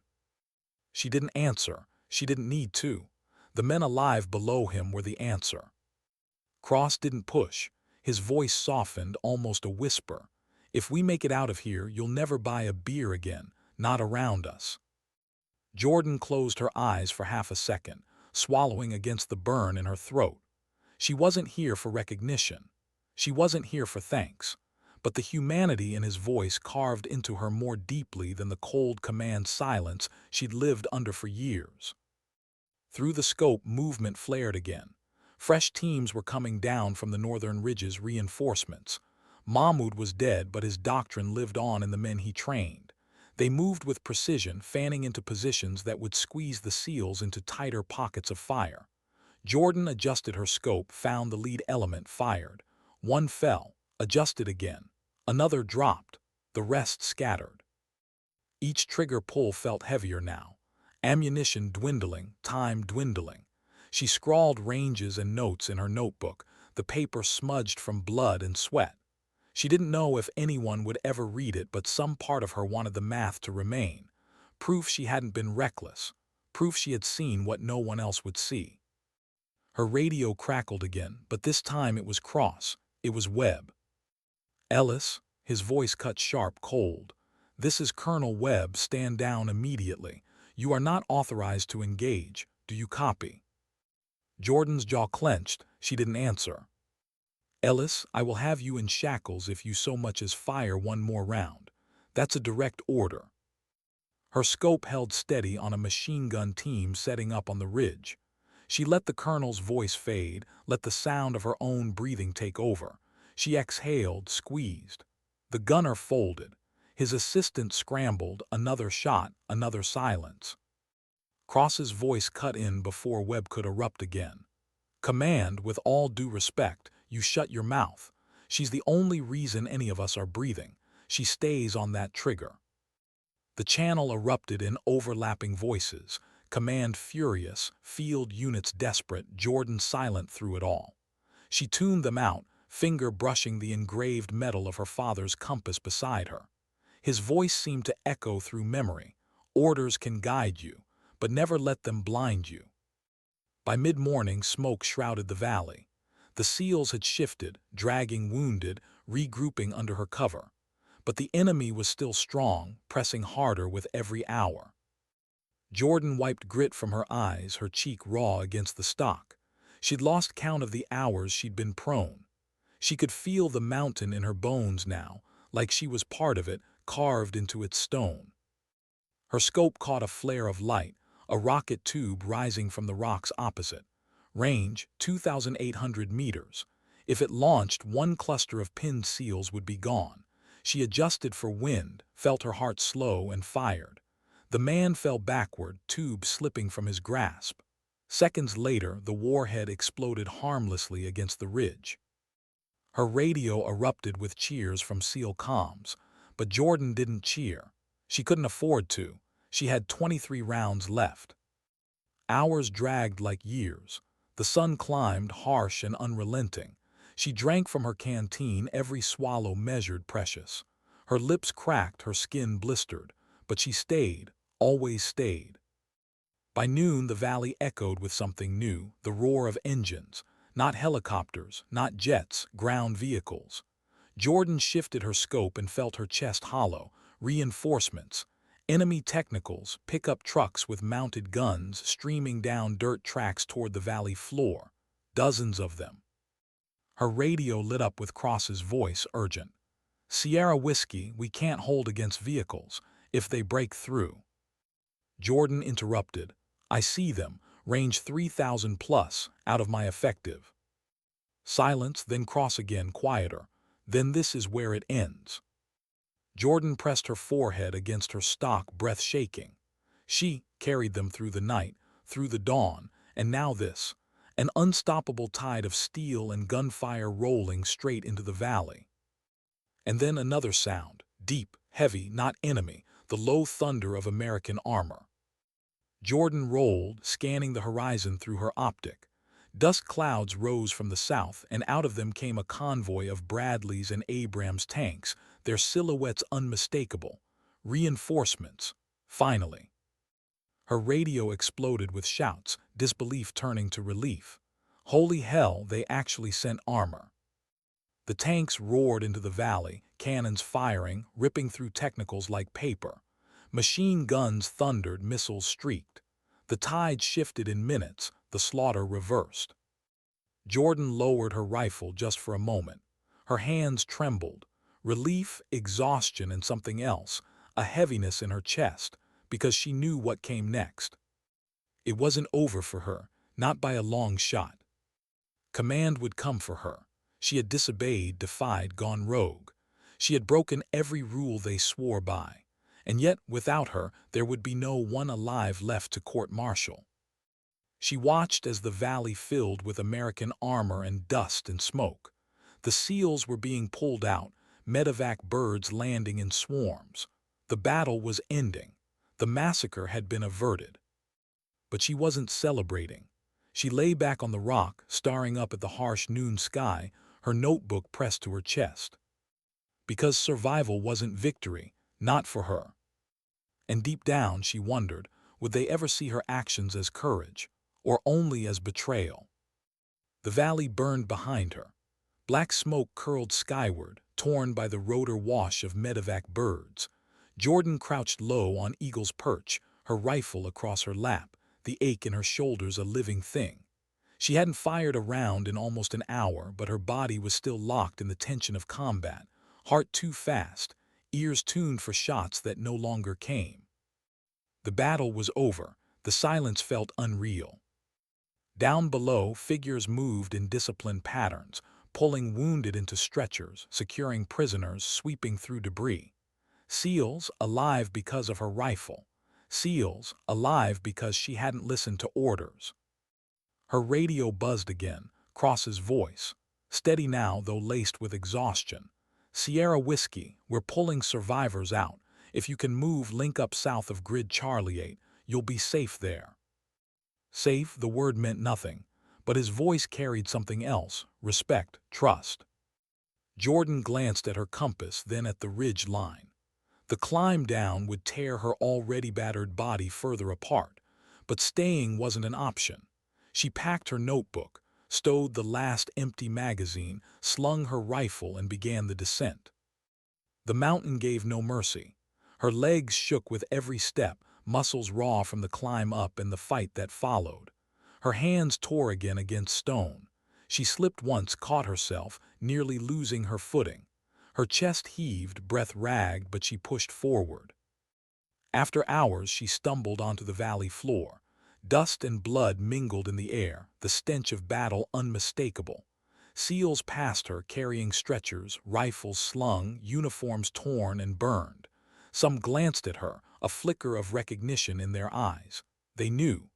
She didn't answer. She didn't need to. The men alive below him were the answer. Cross didn't push. His voice softened, almost a whisper. "If we make it out of here, you'll never buy a beer again, not around us." Jordan closed her eyes for half a second, swallowing against the burn in her throat. She wasn't here for recognition. She wasn't here for thanks. But the humanity in his voice carved into her more deeply than the cold command silence she'd lived under for years. Through the scope, movement flared again. Fresh teams were coming down from the northern ridges, reinforcements. Mahmood was dead, but his doctrine lived on in the men he trained. They moved with precision, fanning into positions that would squeeze the SEALs into tighter pockets of fire. Jordan adjusted her scope, found the lead element, fired. One fell, adjusted again. Another dropped. The rest scattered. Each trigger pull felt heavier now. Ammunition dwindling, time dwindling. She scrawled ranges and notes in her notebook, the paper smudged from blood and sweat. She didn't know if anyone would ever read it, but some part of her wanted the math to remain. Proof she hadn't been reckless. Proof she had seen what no one else would see. Her radio crackled again, but this time it was Cross. It was Webb. "Ellis?" his voice cut sharp, cold. "This is Colonel Webb. Stand down immediately. You are not authorized to engage. Do you copy?" Jordan's jaw clenched. She didn't answer. "Ellis, I will have you in shackles if you so much as fire one more round. That's a direct order." Her scope held steady on a machine gun team setting up on the ridge. She let the colonel's voice fade, let the sound of her own breathing take over. She exhaled, squeezed. The gunner folded. His assistant scrambled, another shot, another silence. Cross's voice cut in before Webb could erupt again. "Command, with all due respect, you shut your mouth. She's the only reason any of us are breathing. She stays on that trigger." The channel erupted in overlapping voices. Command furious, field units desperate, Jordan silent through it all. She tuned them out, finger brushing the engraved metal of her father's compass beside her. His voice seemed to echo through memory. "Orders can guide you, but never let them blind you." By mid-morning, smoke shrouded the valley. The SEALs had shifted, dragging wounded, regrouping under her cover. But the enemy was still strong, pressing harder with every hour. Jordan wiped grit from her eyes, her cheek raw against the stock. She'd lost count of the hours she'd been prone. She could feel the mountain in her bones now, like she was part of it, carved into its stone. Her scope caught a flare of light, a rocket tube rising from the rocks opposite. Range, 2,800 meters. If it launched, one cluster of pinned SEALs would be gone. She adjusted for wind, felt her heart slow, and fired. The man fell backward, tube slipping from his grasp. Seconds later, the warhead exploded harmlessly against the ridge. Her radio erupted with cheers from SEAL comms, but Jordan didn't cheer. She couldn't afford to. She had 23 rounds left. Hours dragged like years. The sun climbed, harsh and unrelenting. She drank from her canteen, every swallow measured precious. Her lips cracked, her skin blistered, but she stayed, always stayed. By noon, the valley echoed with something new, the roar of engines. Not helicopters, not jets, ground vehicles. Jordan shifted her scope and felt her chest hollow. Reinforcements. Enemy technicals, pickup trucks with mounted guns streaming down dirt tracks toward the valley floor. Dozens of them. Her radio lit up with Cross's voice, urgent. "Sierra Whiskey, we can't hold against vehicles. If they break through." Jordan interrupted. "I see them. Range 3,000 plus, out of my effective." Silence, then Cross again, quieter. "Then this is where it ends." Jordan pressed her forehead against her stock, breath shaking. She carried them through the night, through the dawn, and now this. An unstoppable tide of steel and gunfire rolling straight into the valley. And then another sound, deep, heavy, not enemy, the low thunder of American armor. Jordan rolled, scanning the horizon through her optic. Dust clouds rose from the south, and out of them came a convoy of Bradleys and Abrams tanks, their silhouettes unmistakable. Reinforcements. Finally. Her radio exploded with shouts, disbelief turning to relief. Holy hell, they actually sent armor. The tanks roared into the valley, cannons firing, ripping through technicals like paper. Machine guns thundered, missiles streaked. The tide shifted in minutes, the slaughter reversed. Jordan lowered her rifle just for a moment. Her hands trembled. Relief, exhaustion, and something else, a heaviness in her chest, because she knew what came next. It wasn't over for her, not by a long shot. Command would come for her. She had disobeyed, defied, gone rogue. She had broken every rule they swore by. And yet, without her, there would be no one alive left to court-martial. She watched as the valley filled with American armor and dust and smoke. The SEALs were being pulled out, medevac birds landing in swarms. The battle was ending. The massacre had been averted. But she wasn't celebrating. She lay back on the rock, staring up at the harsh noon sky, her notebook pressed to her chest. Because survival wasn't victory, not for her. And deep down, she wondered, would they ever see her actions as courage, or only as betrayal? The valley burned behind her. Black smoke curled skyward, torn by the rotor wash of medevac birds. Jordan crouched low on Eagle's perch, her rifle across her lap, the ache in her shoulders a living thing. She hadn't fired a round in almost an hour, but her body was still locked in the tension of combat, heart too fast, ears tuned for shots that no longer came. The battle was over. The silence felt unreal. Down below, figures moved in disciplined patterns, pulling wounded into stretchers, securing prisoners, sweeping through debris. Seals, alive because of her rifle. Seals, alive because she hadn't listened to orders. Her radio buzzed again, Cross's voice. Steady now, though laced with exhaustion. Sierra Whiskey, we're pulling survivors out. If you can move, link up south of Grid Charlie 8. You'll be safe there. Safe, the word meant nothing, but his voice carried something else, respect, trust. Jordan glanced at her compass, then at the ridge line. The climb down would tear her already battered body further apart, but staying wasn't an option. She packed her notebook, stowed the last empty magazine, slung her rifle, and began the descent. The mountain gave no mercy. Her legs shook with every step, muscles raw from the climb up and the fight that followed. Her hands tore again against stone. She slipped once, caught herself, nearly losing her footing. Her chest heaved, breath ragged, but she pushed forward. After hours, she stumbled onto the valley floor. Dust and blood mingled in the air, the stench of battle unmistakable. Seals passed her, carrying stretchers, rifles slung, uniforms torn and burned. Some glanced at her, a flicker of recognition in their eyes. They knew.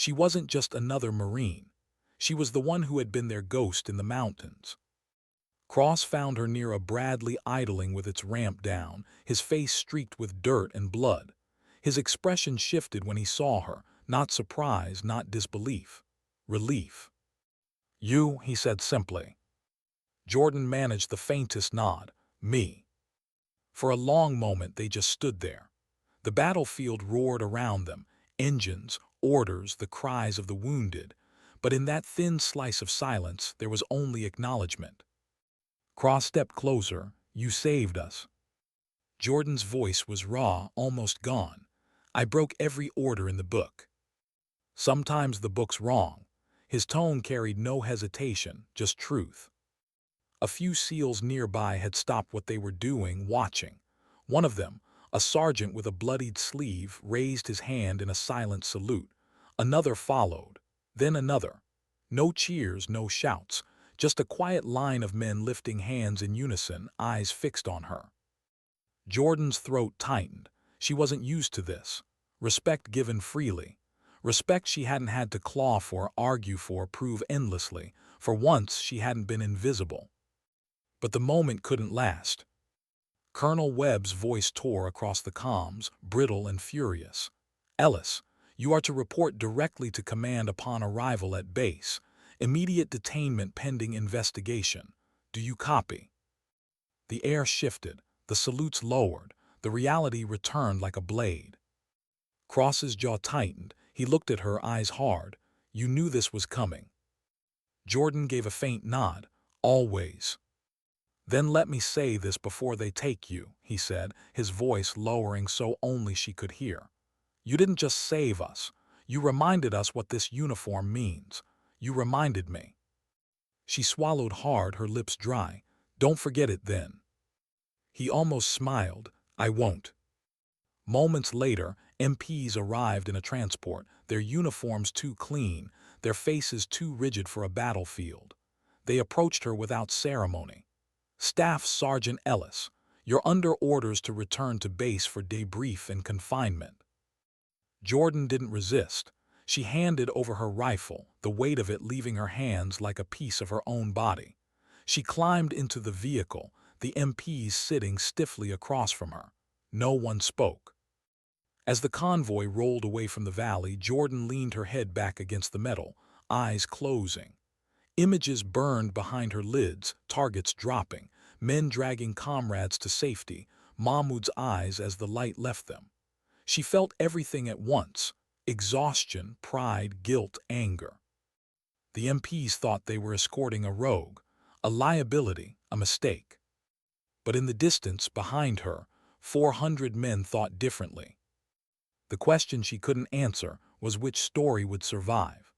She wasn't just another Marine. She was the one who had been their ghost in the mountains. Cross found her near a Bradley idling with its ramp down, his face streaked with dirt and blood. His expression shifted when he saw her, not surprise, not disbelief. Relief. You, he said simply. Jordan managed the faintest nod. Me. For a long moment they just stood there. The battlefield roared around them, engines, orders, the cries of the wounded. But in that thin slice of silence there was only acknowledgement. Cross stepped closer. You saved us. Jordan's voice was raw, almost gone. I broke every order in the book. Sometimes the book's wrong. His tone carried no hesitation, just truth. A few SEALs nearby had stopped what they were doing, watching. One of them, a sergeant with a bloodied sleeve, raised his hand in a silent salute. Another followed, then another. No cheers, no shouts, just a quiet line of men lifting hands in unison, eyes fixed on her. Jordan's throat tightened. She wasn't used to this. Respect given freely. Respect she hadn't had to claw for, argue for, prove endlessly. For once she hadn't been invisible. But the moment couldn't last. Colonel Webb's voice tore across the comms, brittle and furious. Ellis, you are to report directly to command upon arrival at base. Immediate detainment pending investigation. Do you copy? The air shifted, the salutes lowered, the reality returned like a blade. Cross's jaw tightened, he looked at her, eyes hard. You knew this was coming. Jordan gave a faint nod. Always. Then let me say this before they take you, he said, his voice lowering so only she could hear. You didn't just save us. You reminded us what this uniform means. You reminded me. She swallowed hard, her lips dry. Don't forget it then. He almost smiled. I won't. Moments later, MPs arrived in a transport, their uniforms too clean, their faces too rigid for a battlefield. They approached her without ceremony. Staff Sergeant Ellis, you're under orders to return to base for debrief and confinement. Jordan didn't resist. She handed over her rifle, the weight of it leaving her hands like a piece of her own body. She climbed into the vehicle, the MPs sitting stiffly across from her. No one spoke. As the convoy rolled away from the valley, Jordan leaned her head back against the metal, eyes closing. Images burned behind her lids, targets dropping, men dragging comrades to safety, Mahmood's eyes as the light left them. She felt everything at once, exhaustion, pride, guilt, anger. The MPs thought they were escorting a rogue. A liability, a mistake. But in the distance, behind her, 400 men thought differently. The question she couldn't answer was which story would survive.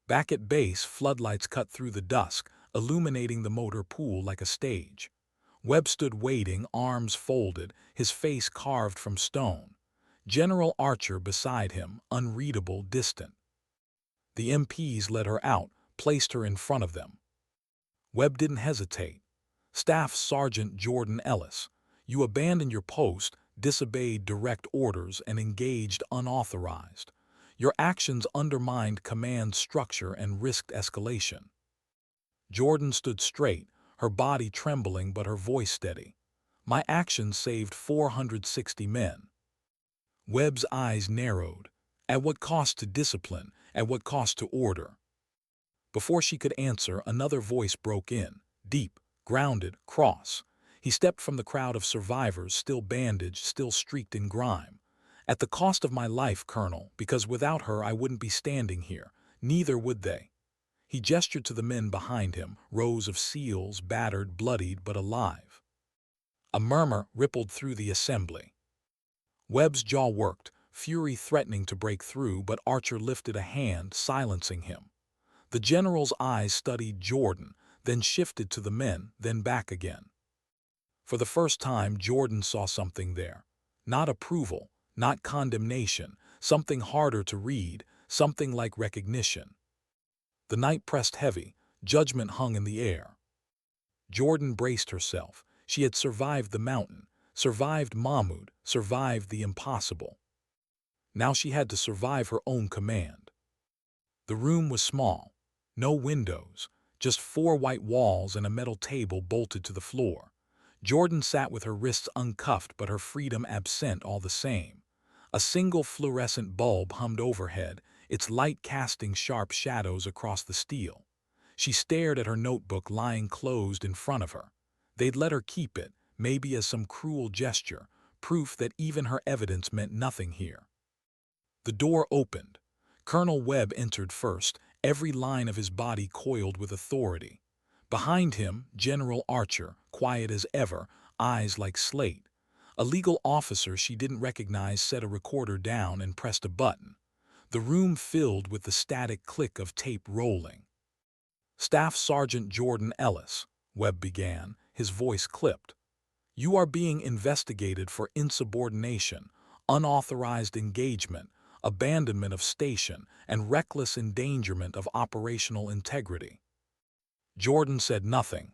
Back at base, floodlights cut through the dusk, illuminating the motor pool like a stage. Webb stood waiting, arms folded, his face carved from stone. General Archer beside him, unreadable, distant. The MPs led her out, placed her in front of them. Webb didn't hesitate. Staff Sergeant Jordan Ellis, you abandoned your post, disobeyed direct orders, and engaged unauthorized. Your actions undermined command structure and risked escalation. Jordan stood straight, her body trembling but her voice steady. My actions saved 460 men. Webb's eyes narrowed. At what cost to discipline? At what cost to order? Before she could answer, another voice broke in, deep, grounded, cross. He stepped from the crowd of survivors, still bandaged, still streaked in grime. At the cost of my life, Colonel, because without her I wouldn't be standing here. Neither would they. He gestured to the men behind him, rows of SEALs, battered, bloodied, but alive. A murmur rippled through the assembly. Webb's jaw worked, fury threatening to break through, but Archer lifted a hand, silencing him. The general's eyes studied Jordan, then shifted to the men, then back again. For the first time, Jordan saw something there. Not approval, not condemnation, something harder to read, something like recognition. The night pressed heavy, judgment hung in the air. Jordan braced herself. She had survived the mountain, survived Mahmood, survived the impossible. Now she had to survive her own command. The room was small. No windows, just 4 white walls and a metal table bolted to the floor. Jordan sat with her wrists uncuffed but her freedom absent all the same. A single fluorescent bulb hummed overhead, its light casting sharp shadows across the steel. She stared at her notebook lying closed in front of her. They'd let her keep it, maybe as some cruel gesture, proof that even her evidence meant nothing here. The door opened. Colonel Webb entered first, every line of his body coiled with authority. Behind him, General Archer, quiet as ever, eyes like slate. A legal officer she didn't recognize set a recorder down and pressed a button. The room filled with the static click of tape rolling. Staff Sergeant Jordan Ellis, Webb began, his voice clipped. You are being investigated for insubordination, unauthorized engagement, abandonment of station, and reckless endangerment of operational integrity. Jordan said nothing.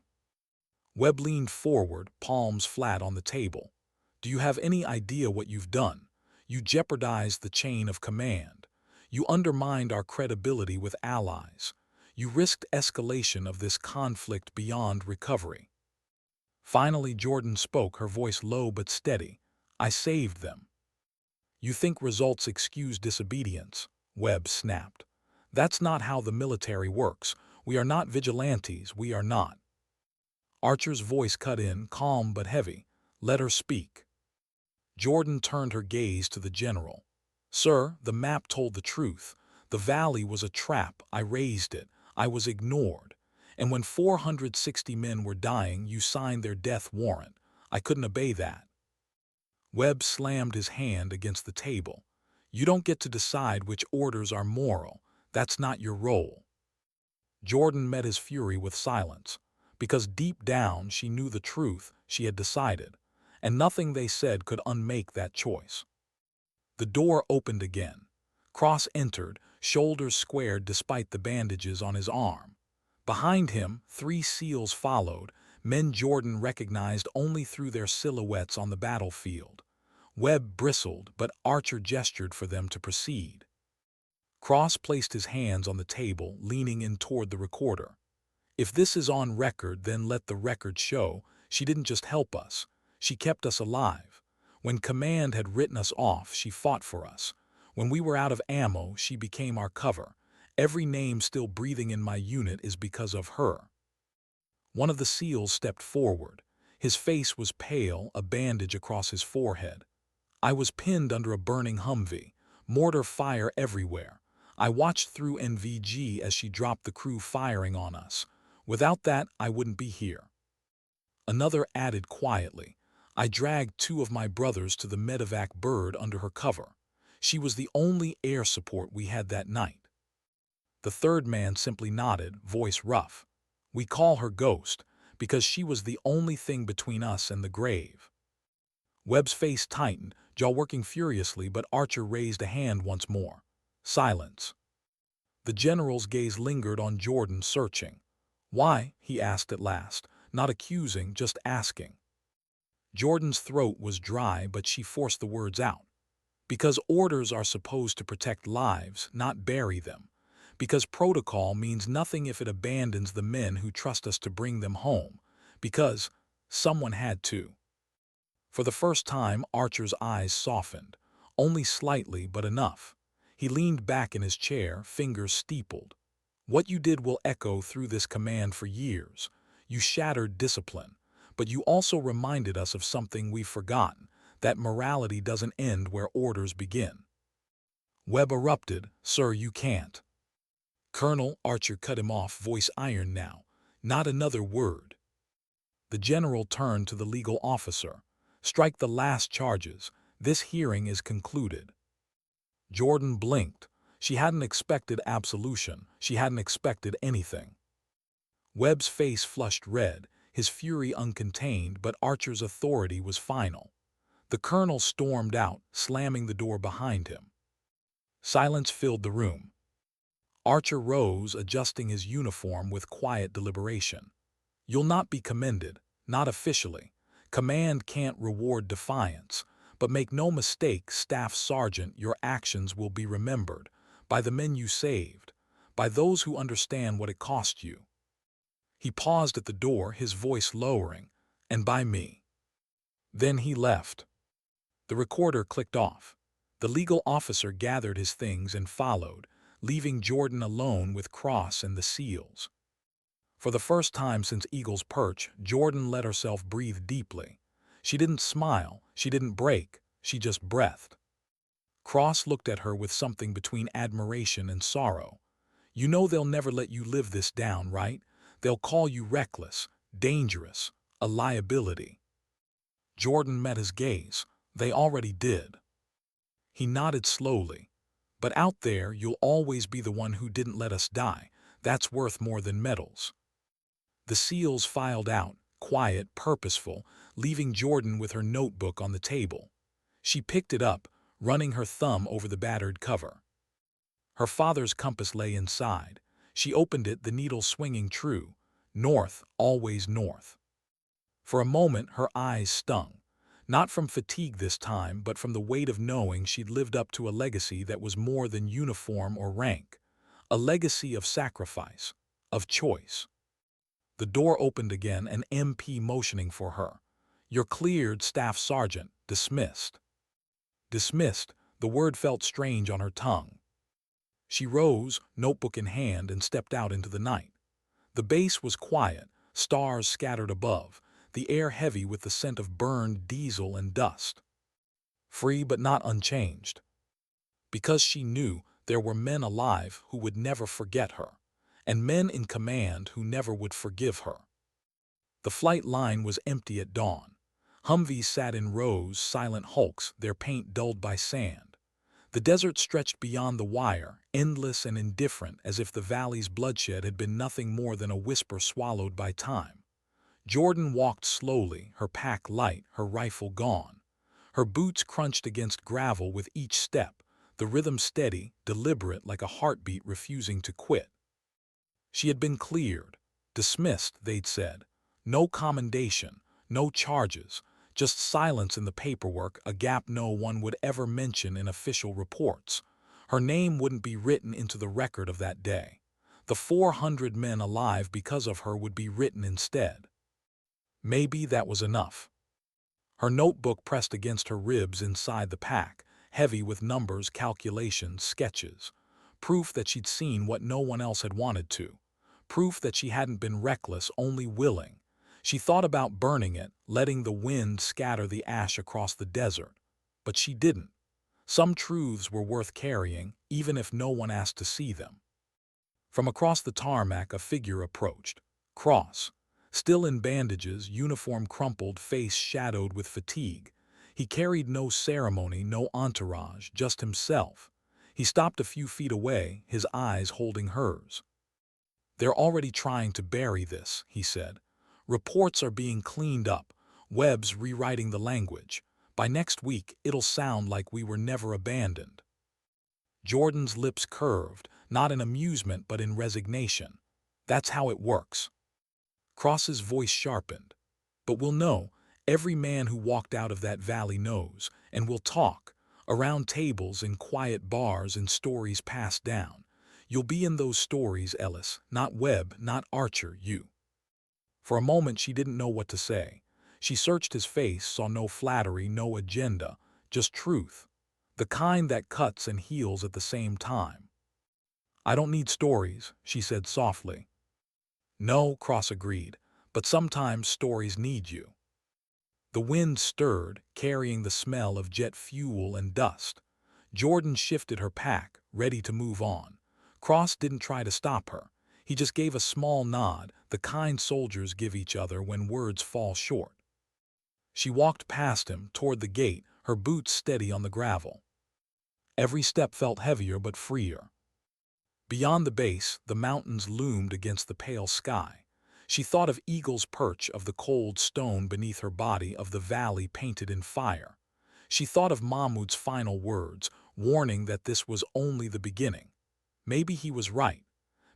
Webb leaned forward, palms flat on the table. Do you have any idea what you've done? You jeopardized the chain of command. You undermined our credibility with allies. You risked escalation of this conflict beyond recovery. Finally, Jordan spoke, her voice low but steady. I saved them. You think results excuse disobedience? Webb snapped. That's not how the military works. We are not vigilantes, we are not. Archer's voice cut in, calm but heavy. Let her speak. Jordan turned her gaze to the general. Sir, the map told the truth. The valley was a trap. I raised it. I was ignored. And when 460 men were dying, you signed their death warrant. I couldn't obey that. Webb slammed his hand against the table. You don't get to decide which orders are moral. That's not your role. Jordan met his fury with silence. Because deep down she knew the truth, she had decided. And nothing they said could unmake that choice. The door opened again. Cross entered, shoulders squared despite the bandages on his arm. Behind him, 3 SEALs followed, men Jordan recognized only through their silhouettes on the battlefield. Webb bristled, but Archer gestured for them to proceed. Cross placed his hands on the table, leaning in toward the recorder. If this is on record, then let the record show she didn't just help us. She kept us alive. When command had written us off, she fought for us. When we were out of ammo, she became our cover. Every name still breathing in my unit is because of her. One of the SEALs stepped forward. His face was pale, a bandage across his forehead. I was pinned under a burning Humvee, mortar fire everywhere. I watched through NVG as she dropped the crew firing on us. Without that, I wouldn't be here. Another added quietly, I dragged two of my brothers to the medevac bird under her cover. She was the only air support we had that night. The third man simply nodded, voice rough. We call her Ghost, because she was the only thing between us and the grave. Webb's face tightened, jaw working furiously, but Archer raised a hand once more. Silence. The general's gaze lingered on Jordan, searching. Why? He asked at last, not accusing, just asking. Jordan's throat was dry, but she forced the words out. Because orders are supposed to protect lives, not bury them. Because protocol means nothing if it abandons the men who trust us to bring them home. Because someone had to. For the first time, Archer's eyes softened. Only slightly, but enough. He leaned back in his chair, fingers steepled. What you did will echo through this command for years. You shattered discipline, but you also reminded us of something we've forgotten, that morality doesn't end where orders begin. Webb erupted, Sir, you can't. Colonel, Archer cut him off, voice iron now. Not another word. The general turned to the legal officer. Strike the last charges. This hearing is concluded. Jordan blinked. She hadn't expected absolution. She hadn't expected anything. Webb's face flushed red, his fury uncontained, but Archer's authority was final. The colonel stormed out, slamming the door behind him. Silence filled the room. Archer rose, adjusting his uniform with quiet deliberation. You'll not be commended, not officially. Command can't reward defiance, but make no mistake, Staff Sergeant, your actions will be remembered, by the men you saved, by those who understand what it cost you. He paused at the door, his voice lowering, and by me. Then he left. The recorder clicked off. The legal officer gathered his things and followed, leaving Jordan alone with Cross and the SEALs. For the first time since Eagle's Perch, Jordan let herself breathe deeply. She didn't smile, she didn't break, she just breathed. Cross looked at her with something between admiration and sorrow. You know they'll never let you live this down, right? They'll call you reckless, dangerous, a liability. Jordan met his gaze. They already did. He nodded slowly. But out there, you'll always be the one who didn't let us die. That's worth more than medals. The SEALs filed out, quiet, purposeful, leaving Jordan with her notebook on the table. She picked it up, running her thumb over the battered cover. Her father's compass lay inside. She opened it, the needle swinging true. North, always north. For a moment, her eyes stung. Not from fatigue this time, but from the weight of knowing she'd lived up to a legacy that was more than uniform or rank. A legacy of sacrifice, of choice. The door opened again, an MP motioning for her. You're cleared, Staff Sergeant. Dismissed. Dismissed, the word felt strange on her tongue. She rose, notebook in hand, and stepped out into the night. The base was quiet, stars scattered above, the air heavy with the scent of burned diesel and dust. Free but not unchanged. Because she knew there were men alive who would never forget her, and men in command who never would forgive her. The flight line was empty at dawn. Humvees sat in rows, silent hulks, their paint dulled by sand. The desert stretched beyond the wire, endless and indifferent, as if the valley's bloodshed had been nothing more than a whisper swallowed by time. Jordan walked slowly, her pack light, her rifle gone. Her boots crunched against gravel with each step, the rhythm steady, deliberate, like a heartbeat refusing to quit. She had been cleared, dismissed, they'd said. No commendation, no charges, just silence in the paperwork, a gap no one would ever mention in official reports. Her name wouldn't be written into the record of that day. The 400 men alive because of her would be written instead. Maybe that was enough. Her notebook pressed against her ribs inside the pack, heavy with numbers, calculations, sketches. Proof that she'd seen what no one else had wanted to. Proof that she hadn't been reckless, only willing. She thought about burning it, letting the wind scatter the ash across the desert. But she didn't. Some truths were worth carrying, even if no one asked to see them. From across the tarmac, a figure approached. Cross, still in bandages, uniform crumpled, face shadowed with fatigue. He carried no ceremony, no entourage, just himself. He stopped a few feet away, his eyes holding hers. "They're already trying to bury this," he said. "Reports are being cleaned up, Webb's rewriting the language. By next week, it'll sound like we were never abandoned." Jordan's lips curved, not in amusement but in resignation. "That's how it works." Cross's voice sharpened. "But we'll know. Every man who walked out of that valley knows, and we'll talk, around tables, in quiet bars, in stories passed down. You'll be in those stories, Ellis, not Webb, not Archer, you." For a moment she didn't know what to say. She searched his face, saw no flattery, no agenda, just truth. The kind that cuts and heals at the same time. "I don't need stories," she said softly. "No," Cross agreed, "but sometimes stories need you." The wind stirred, carrying the smell of jet fuel and dust. Jordan shifted her pack, ready to move on. Cross didn't try to stop her. He just gave a small nod, the kind soldiers give each other when words fall short. She walked past him, toward the gate, her boots steady on the gravel. Every step felt heavier but freer. Beyond the base, the mountains loomed against the pale sky. She thought of Eagle's Perch, of the cold stone beneath her body, of the valley painted in fire. She thought of Mahmood's final words, warning that this was only the beginning. Maybe he was right.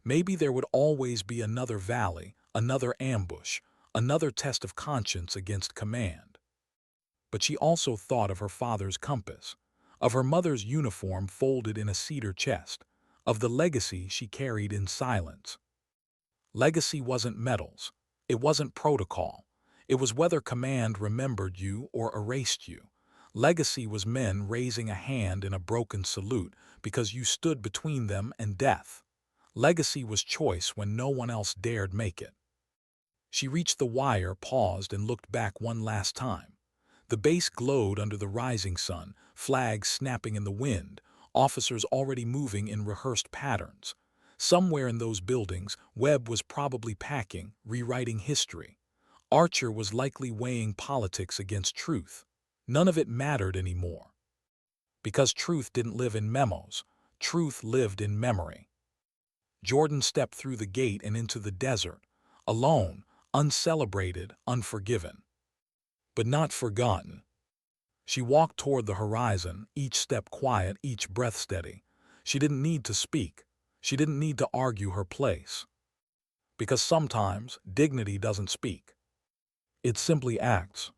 Maybe there would always be another valley, another ambush, another test of conscience against command. But she also thought of her father's compass, of her mother's uniform folded in a cedar chest, of the legacy she carried in silence. Legacy wasn't medals. It wasn't protocol. It was whether command remembered you or erased you. Legacy was men raising a hand in a broken salute because you stood between them and death. Legacy was choice when no one else dared make it. She reached the wire, paused, and looked back one last time. The base glowed under the rising sun, flags snapping in the wind, officers already moving in rehearsed patterns. Somewhere in those buildings, Webb was probably packing, rewriting history. Archer was likely weighing politics against truth. None of it mattered anymore. Because truth didn't live in memos. Truth lived in memory. Jordan stepped through the gate and into the desert, alone, uncelebrated, unforgiven. But not forgotten. She walked toward the horizon, each step quiet, each breath steady. She didn't need to speak. She didn't need to argue her place. Because sometimes dignity doesn't speak. It simply acts.